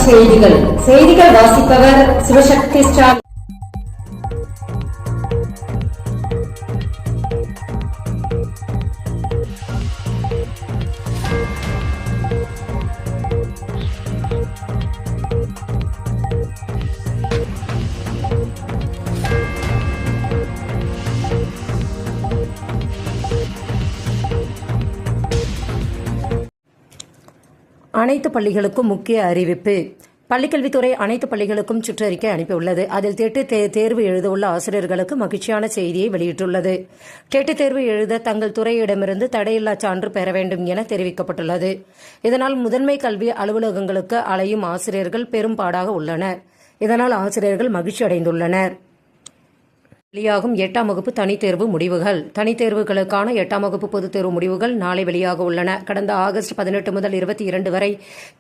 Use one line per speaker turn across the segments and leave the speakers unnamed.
செய்திகள் வாசிப்பவர் சிவசக்தி ஸ்டாலின். அனைத்து பள்ளிகளுக்கும் முக்கிய அறிவிப்பு. பள்ளிக்கல்வித்துறை அனைத்து பள்ளிகளுக்கும் சுற்றறிக்கை அனுப்பியுள்ளது. அதில் டெட் தேர்வு எழுதவுள்ள ஆசிரியர்களுக்கு மகிழ்ச்சியான செய்தியை வெளியிட்டுள்ளது. டெட் தேர்வு எழுத தங்கள் துறையிடமிருந்து தடையில்லா சான்று பெற வேண்டும் என தெரிவிக்கப்பட்டுள்ளது. இதனால் முதன்மை கல்வி அலுவலகங்களுக்கு அலையும் ஆசிரியர்கள் பெரும்பாடாக உள்ளனர். இதனால் ஆசிரியர்கள் மகிழ்ச்சி அடைந்துள்ளனர். வெளியாகும் 8ஆம் வகுப்பு தனித்தேர்வு முடிவுகள். தனித்தேர்வுகளுக்கான 8ஆம் வகுப்பு பொதுத் தேர்வு முடிவுகள் நாளை வெளியாக உள்ளன. கடந்த ஆகஸ்ட் 18 முதல் 22 வரை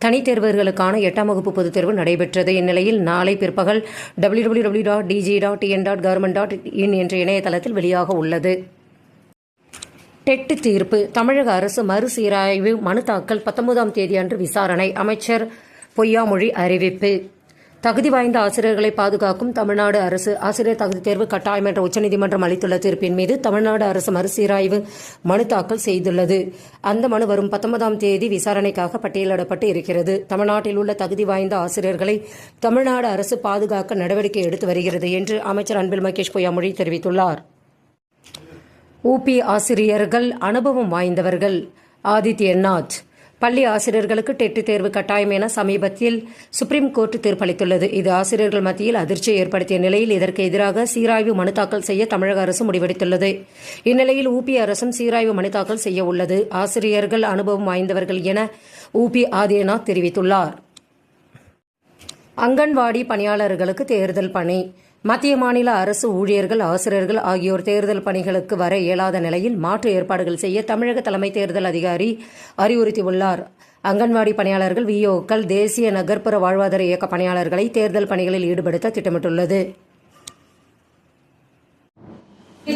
தனித்தேர்வர்களுக்கான 8ஆம் வகுப்பு பொதுத் தேர்வு நடைபெற்றது. இந்நிலையில் நாளை பிற்பகல் www.dg.tn.government.in என்ற இணையதளத்தில் வெளியாக உள்ளது. டெட் தீர்ப்பு. தமிழக அரசு மறுசீராய்வு மனு தாக்கல் 19ஆம் தேதி அன்று விசாரணை. அமைச்சர் பொய்யாமொழி அறிவிப்பு. தகுதி வாய்ந்த ஆசிரியர்களை பாதுகாக்கும் தமிழ்நாடு அரசு ஆசிரியர் தகுதி தேர்வு கட்டாயம் என்ற உச்சநீதிமன்றம் அளித்துள்ள தீர்ப்பின் மீது தமிழ்நாடு அரசு மறுசீராய்வு மனு தாக்கல் செய்துள்ளது. அந்த மனு வரும் 19ஆம் தேதி விசாரணைக்காக பட்டியலிடப்பட்டு இருக்கிறது. தமிழ்நாட்டில் உள்ள தகுதி வாய்ந்த ஆசிரியர்களை தமிழ்நாடு அரசு பாதுகாக்க நடவடிக்கை எடுத்து வருகிறது என்று அமைச்சர் அன்பில் மகேஷ் பொய்யாமொழி தெரிவித்துள்ளார். ஊபி ஆசிரியர்கள் அனுபவம் வாய்ந்தவர்கள். ஆதித்யநாத். பள்ளி ஆசிரியர்களுக்கு டெட் தேர்வு கட்டாயம் என சமீபத்தில் சுப்ரீம் கோர்ட் தீர்ப்பளித்துள்ளது. இது ஆசிரியர்கள் மத்தியில் அதிர்ச்சியை ஏற்படுத்திய நிலையில் இதற்கு எதிராக சீராய்வு மனு தாக்கல் செய்ய தமிழக அரசு முடிவெடுத்துள்ளது. இந்நிலையில் ஊபி அரசும் சீராய்வு மனு தாக்கல் செய்ய உள்ளது. ஆசிரியர்கள் அனுபவம் வாய்ந்தவர்கள் என ஊபி ஆதித்யநாத் தெரிவித்துள்ளார். அங்கன்வாடி பணியாளர்களுக்கு தேர்தல் பணி. மத்திய மாநில அரசு ஊழியர்கள் ஆசிரியர்கள் ஆகியோர் தேர்தல் பணிகளுக்கு வர இயலாத நிலையில் மாற்று ஏற்பாடுகள் செய்ய தமிழக தலைமை தேர்தல் அதிகாரி அறிவுறுத்தியுள்ளார். அங்கன்வாடி பணியாளர்கள் விஓக்கள் தேசிய நகர்ப்புற வாழ்வாதார இயக்க பணியாளர்களை தேர்தல் பணிகளில் ஈடுபடுத்த திட்டமிட்டுள்ளது.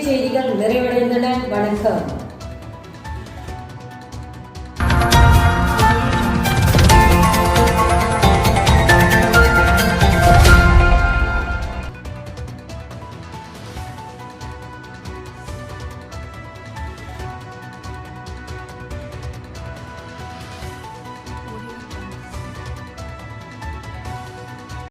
செய்திகள் நிறைவடைந்தன. வணக்கம்.